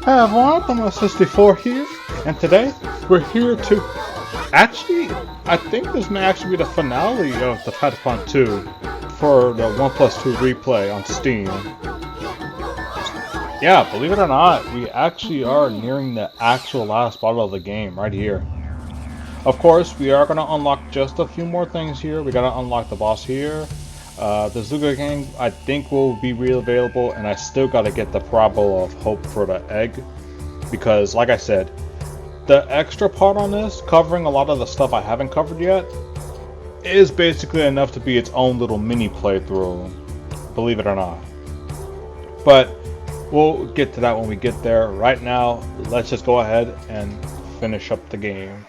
Hey everyone, I'm 64 here, and today we're here to I think this may actually be the finale of the Patapon 2 for the 1+2 replay on Steam. Yeah, believe it or not, we actually are nearing the actual last battle of the game right here. Of course, we are going to unlock just a few more things here. We got to unlock the boss here. The Zuga Gang, I think, will be re-available, and I still got to get the Parable of Hope for the egg. Because, like I said, the extra part on this, covering a lot of the stuff I haven't covered yet, is basically enough to be its own little mini playthrough, believe it or not. But we'll get to that when we get there. Right now, let's just go ahead and finish up the game.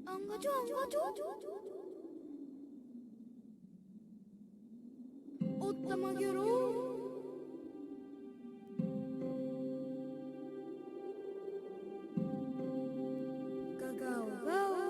안 가져, 안 가져? 어디다 막여로? 가가오가오.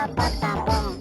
PATAPON.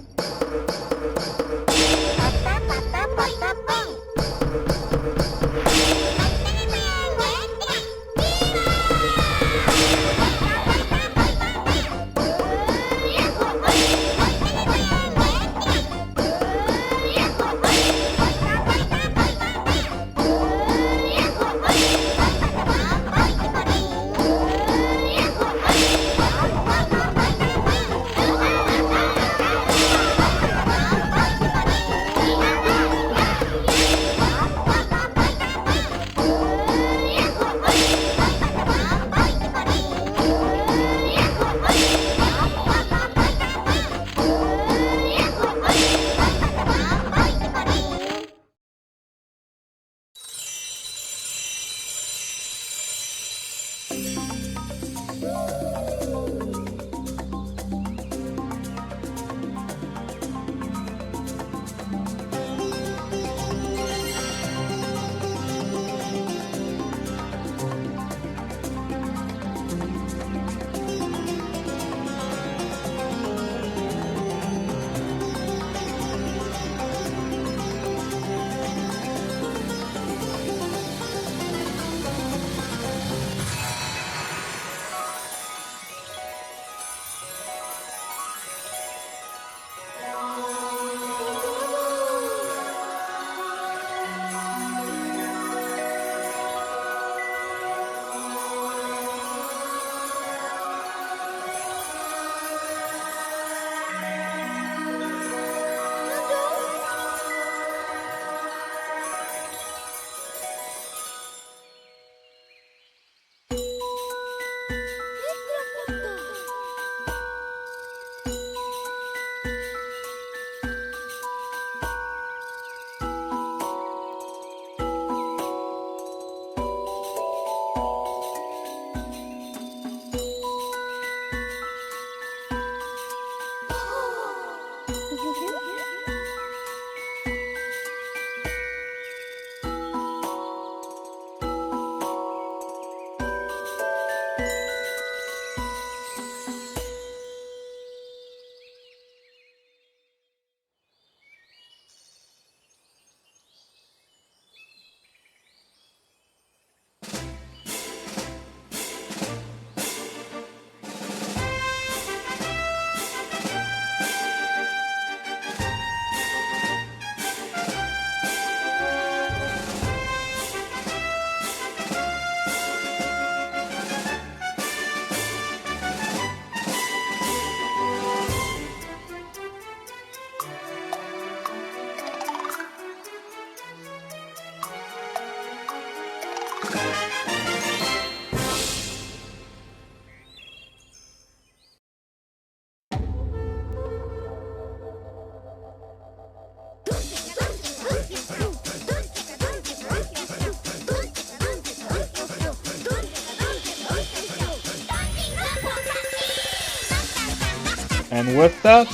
And with that,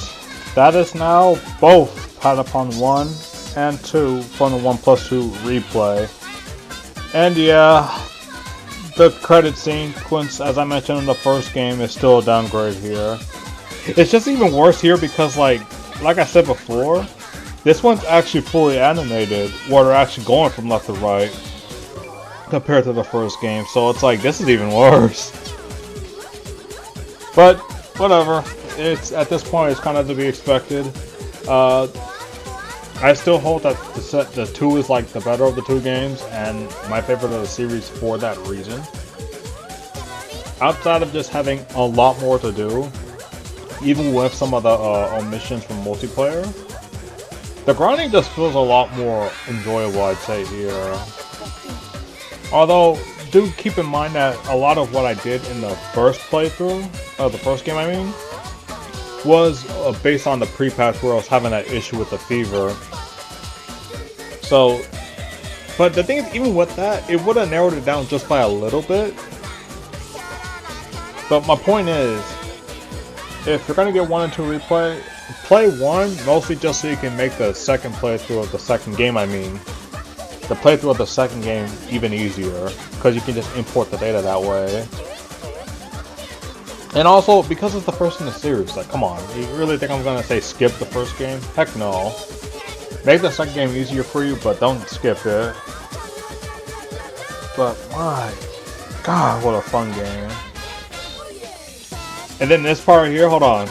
that is now both Patapon 1 and 2 from the 1+2 replay. And yeah, the credit sequence, as I mentioned in the first game, is still a downgrade here. It's just even worse here because, like I said before, this one's actually fully animated, where they're actually going from left to right, compared to the first game. So it's like, this is even worse. But whatever. It's at this point, it's kind of to be expected. Uh, I still hold that the two is like the better of the two games, and my favorite of the series for that reason. Outside of just having a lot more to do, even with some of the omissions from multiplayer, the grinding just feels a lot more enjoyable, I'd say here. Although, do keep in mind that a lot of what I did in the first playthrough, the first game I mean, was based on the pre-patch where I was having that issue with the fever. So, but the thing is, even with that, it would have narrowed it down just by a little bit. But my point is, if you're gonna get 1 and 2 replay, play 1 mostly just so you can make the second playthrough of the second game, I mean. The playthrough of the second game even easier, because you can just import the data that way. And also, because it's the first in the series, like, come on, you really think I'm gonna say skip the first game? Heck no. Make the second game easier for you, but don't skip it. But my god, what a fun game. And then this part here, hold on.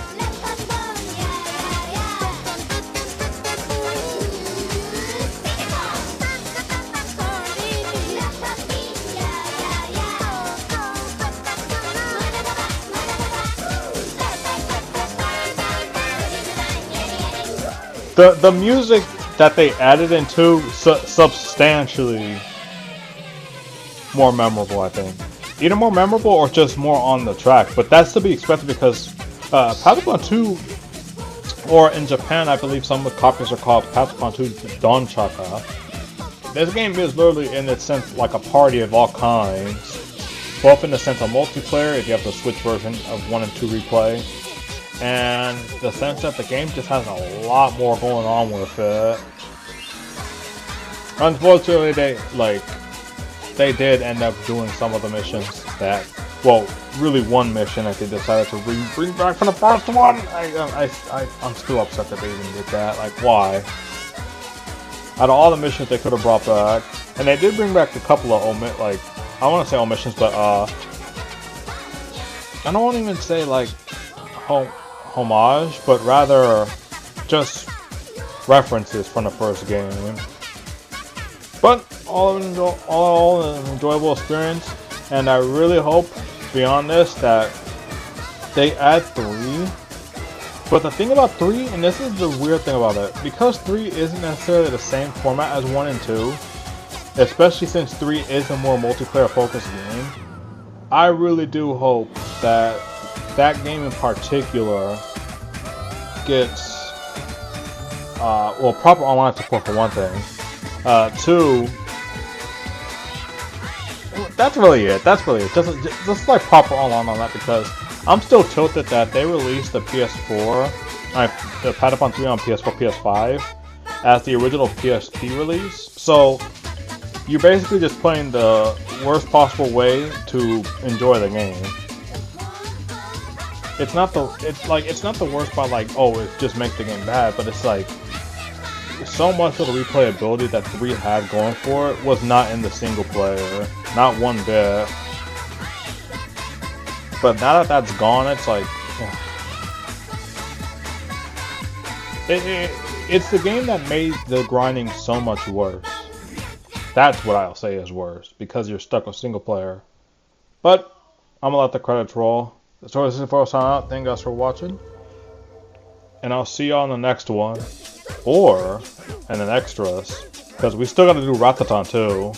The music that they added into substantially more memorable, I think. Either more memorable or just more on the track, but that's to be expected because PATAPON 2, or in Japan I believe some of the copies are called PATAPON 2 Donchaka. This game is literally in its sense like a party of all kinds, both in the sense of multiplayer if you have the Switch version of 1 and 2 replay, and the sense that the game just has a lot more going on with it. Unfortunately, they did end up doing some of the missions that, well, really one mission that they decided to bring back from the first one. I'm still upset that they even did that. Like, why? Out of all the missions they could have brought back, and they did bring back a couple of I want to say omissions, but I don't want to even say like homage, but rather just references from the first game. But all an enjoyable experience, and I really hope beyond this that they add 3. But the thing about 3, and this is the weird thing about it, because 3 isn't necessarily the same format as 1 and 2, especially since 3 is a more multiplayer focused game, I really do hope that that game in particular gets proper online support for one thing. 2, that's really it. Just like proper online on that, because I'm still tilted that they released the PS4, the PATAPON 3 on PS4, PS5 as the original PSP release. So you're basically just playing the worst possible way to enjoy the game. It's not the worst by like, oh, it just makes the game bad, but it's like so much of the replayability that 3 had going for it was not in the single player, not one bit. But now that that's gone, it's like it's the game that made the grinding so much worse. That's what I'll say is worse, because you're stuck with single player. But I'm gonna let the credits roll. So this is for sign out. Thank you guys for watching, and I'll see y'all on the next one, or in the extras, because we still got to do Rataton too.